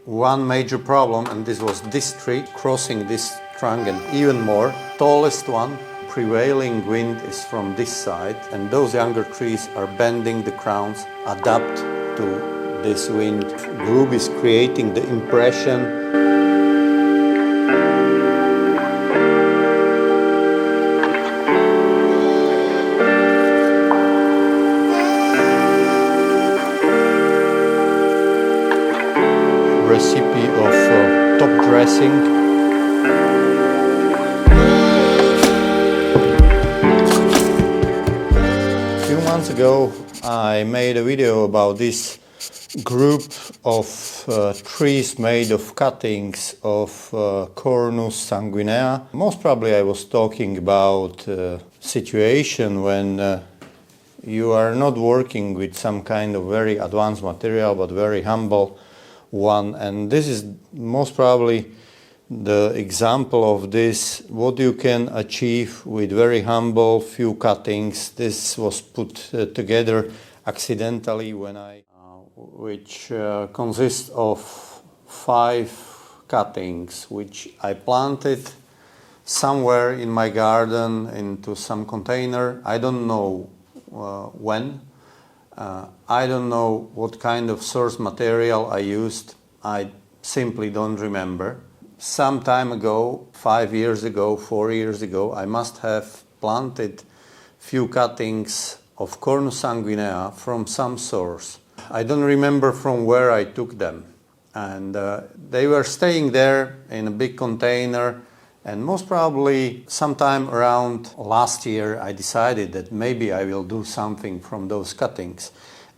one major problem, and this was this tree crossing this trunk, and even more, tallest one. Prevailing wind is from this side, and those younger trees are bending the crowns, adapt to this wind. Group is creating the impression. Recipe of top dressing. A few months ago I made a video about this group of trees made of cuttings of Cornus Sanguinea. Most probably I was talking about a situation when you are not working with some kind of very advanced material but very humble one, and this is most probably the example of this, what you can achieve with very humble few cuttings. This was put together accidentally when which consists of 5 cuttings which I planted somewhere in my garden into some container. I don't know when. I don't know what kind of source material I used. I simply don't remember. Some time ago, 5 years ago, 4 years ago, I must have planted few cuttings of Cornus Sanguinea from some source. I don't remember from where I took them. And they were staying there in a big container. And most probably sometime around last year I decided that maybe I will do something from those cuttings,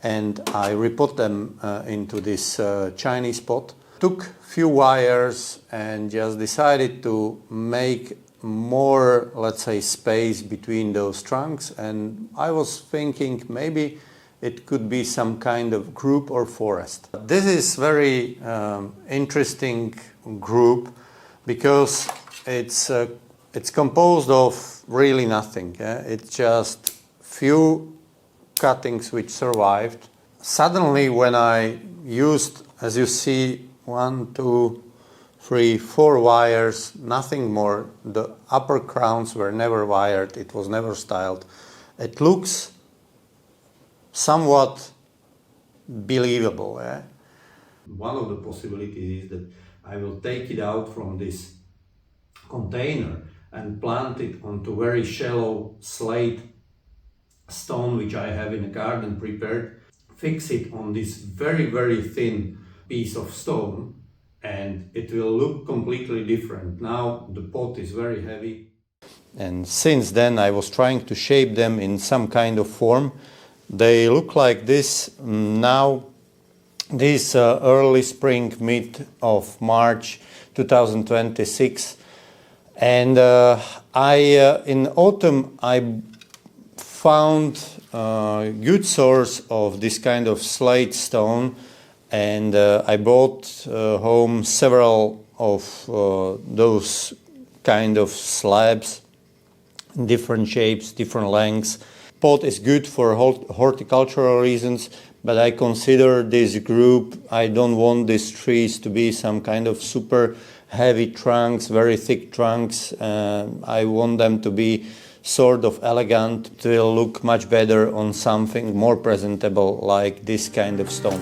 and I repot them into this Chinese pot. Took few wires and just decided to make more, let's say, space between those trunks, and I was thinking maybe it could be some kind of group or forest. This is very interesting group because it's composed of really nothing. It's just few cuttings which survived. Suddenly, when I used, as you see, 1, 2, 3, 4 wires, nothing more. The upper crowns were never wired. It was never styled. It looks somewhat believable. One of the possibilities is that I will take it out from this container and plant it onto very shallow slate stone which I have in the garden prepared, fix it on this very thin piece of stone, and it will look completely different. Now the pot is very heavy, and since then I was trying to shape them in some kind of form. They look like this now. This early spring, mid of March 2026. And in autumn I found a good source of this kind of slate stone, and I brought home several of those kind of slabs, different shapes, different lengths. Pot is good for horticultural reasons, but I consider this group, I don't want these trees to be some kind of super heavy trunks, very thick trunks. I want them to be sort of elegant. It will look much better on something more presentable like this kind of stone.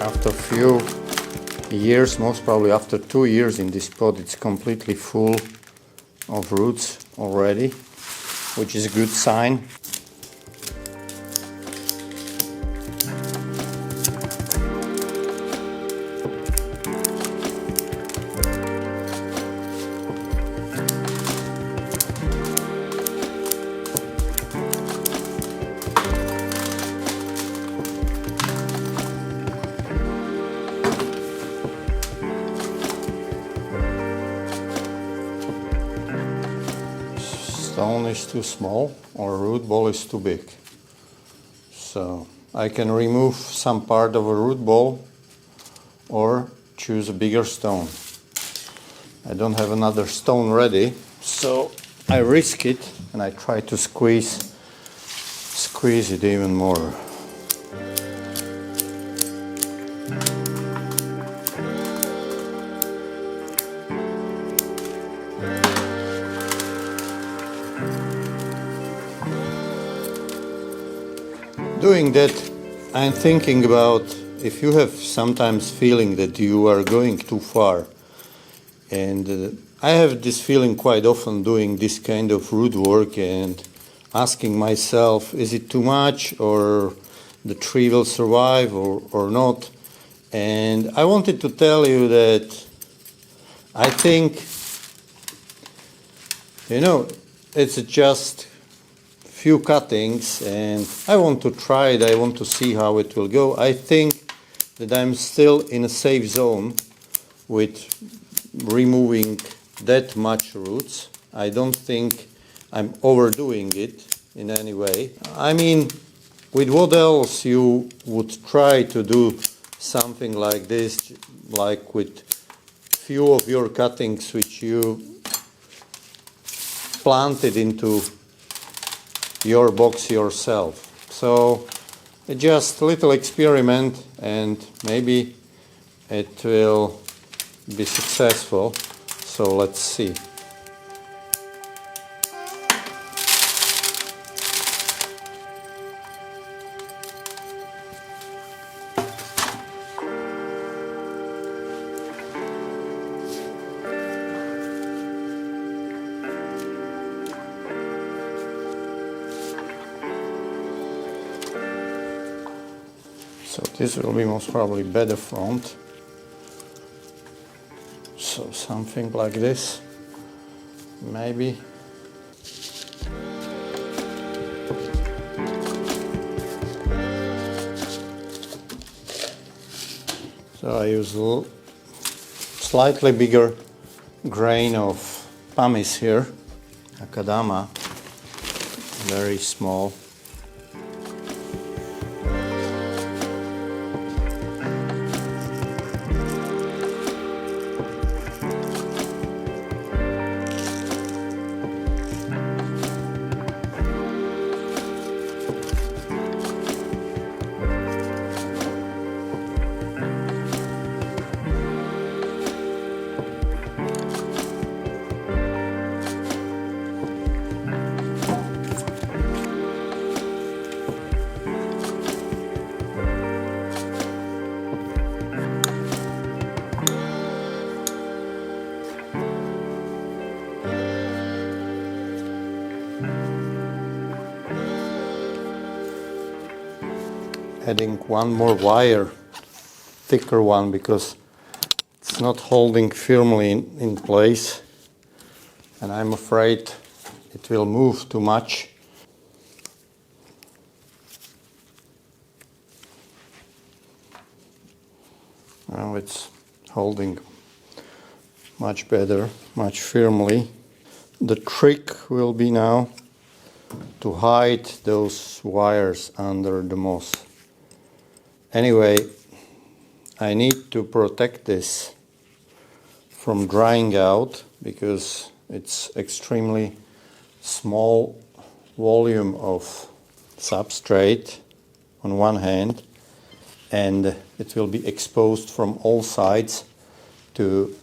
After a few years, most probably after 2 years in this pot, it's completely full of roots already, which is a good sign. Stone is too small or root ball is too big. So I can remove some part of a root ball or choose a bigger stone. I don't have another stone ready, so I risk it and I try to squeeze it even more. Doing that, I'm thinking about if you have sometimes feeling that you are going too far, and I have this feeling quite often doing this kind of root work and asking myself, is it too much, or the tree will survive or not? And I wanted to tell you that I think, it's just few cuttings and I want to try it, I want to see how it will go. I think that I'm still in a safe zone with removing that much roots. I don't think I'm overdoing it in any way. I mean, with what else you would try to do something like this, like with few of your cuttings which you planted into your box yourself. So just a little experiment and maybe it will be successful. So let's see. So this will be most probably better front. So something like this, maybe. So I use a slightly bigger grain of pumice here, Akadama, very small. Adding one more wire, thicker one, because it's not holding firmly in place and I'm afraid it will move too much. Now it's holding much better, much firmly. The trick will be now to hide those wires under the moss. Anyway, I need to protect this from drying out because it's extremely small volume of substrate on one hand, and it will be exposed from all sides to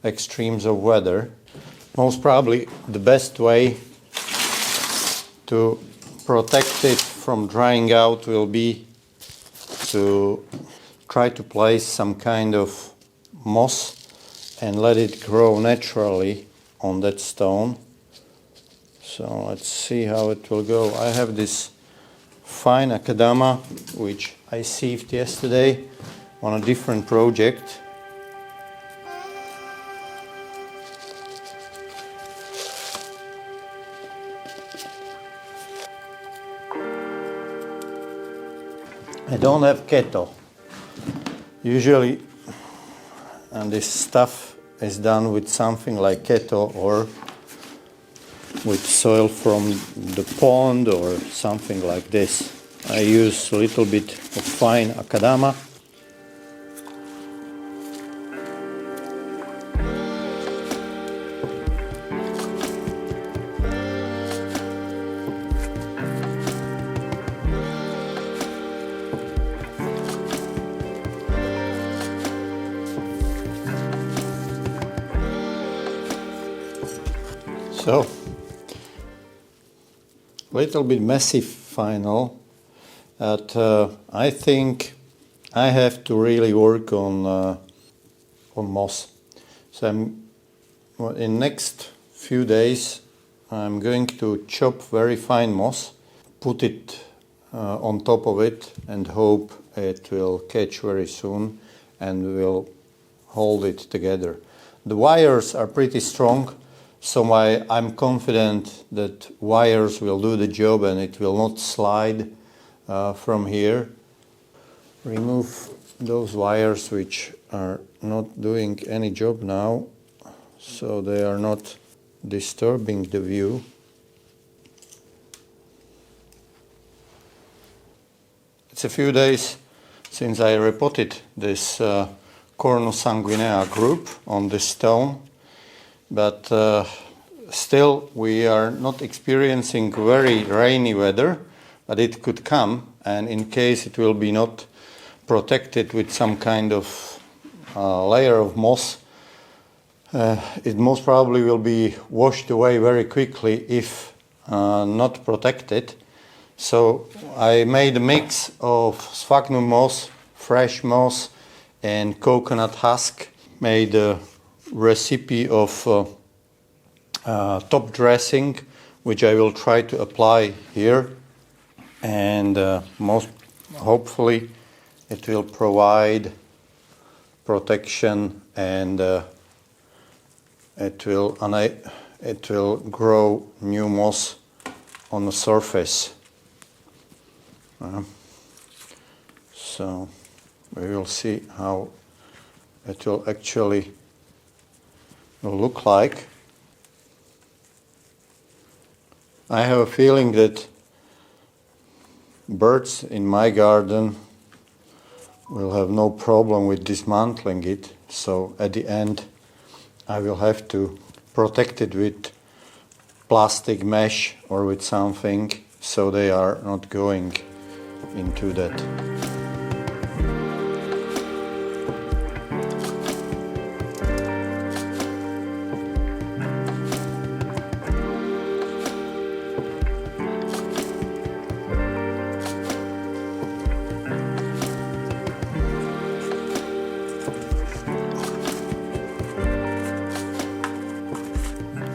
extremes of weather. Most probably the best way to protect it from drying out will be to try to place some kind of moss and let it grow naturally on that stone. So let's see how it will go. I have this fine Akadama which I sieved yesterday on a different project. I don't have kettle. Usually, and this stuff is done with something like kettle or with soil from the pond or something like this. I use a little bit of fine akadama. So, little bit messy final, but I think I have to really work on moss. So in next few days I'm going to chop very fine moss, put it on top of it and hope it will catch very soon and will hold it together. The wires are pretty strong, so I'm confident that wires will do the job and it will not slide from here. Remove those wires which are not doing any job now, so they are not disturbing the view. It's a few days since I repotted this Cornus Sanguinea group on this stone, but still we are not experiencing very rainy weather, but it could come, and in case it will be not protected with some kind of layer of moss, it most probably will be washed away very quickly if not protected. So I made a mix of sphagnum moss, fresh moss and coconut husk. Made a recipe of top dressing, which I will try to apply here, and most hopefully it will provide protection and it will grow new moss on the surface. So we will see how it will actually look like. I have a feeling that birds in my garden will have no problem with dismantling it, so at the end I will have to protect it with plastic mesh or with something so they are not going into that.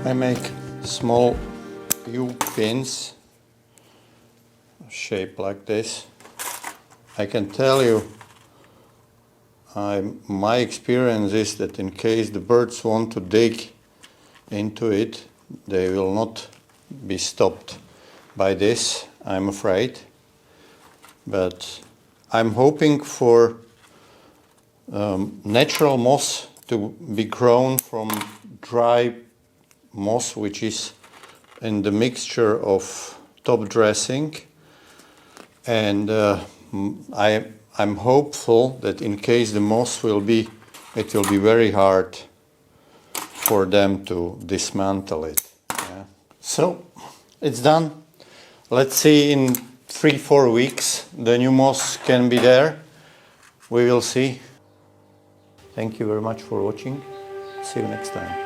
I make small U-pins shaped like this. I can tell you, my experience is that in case the birds want to dig into it, they will not be stopped by this, I'm afraid. But I'm hoping for natural moss to be grown from dry moss, which is in the mixture of top dressing, and I'm hopeful that in case the moss it will be very hard for them to dismantle it. Yeah. So it's done. Let's see in 3-4 weeks the new moss can be there. We will see. Thank you very much for watching. See you next time.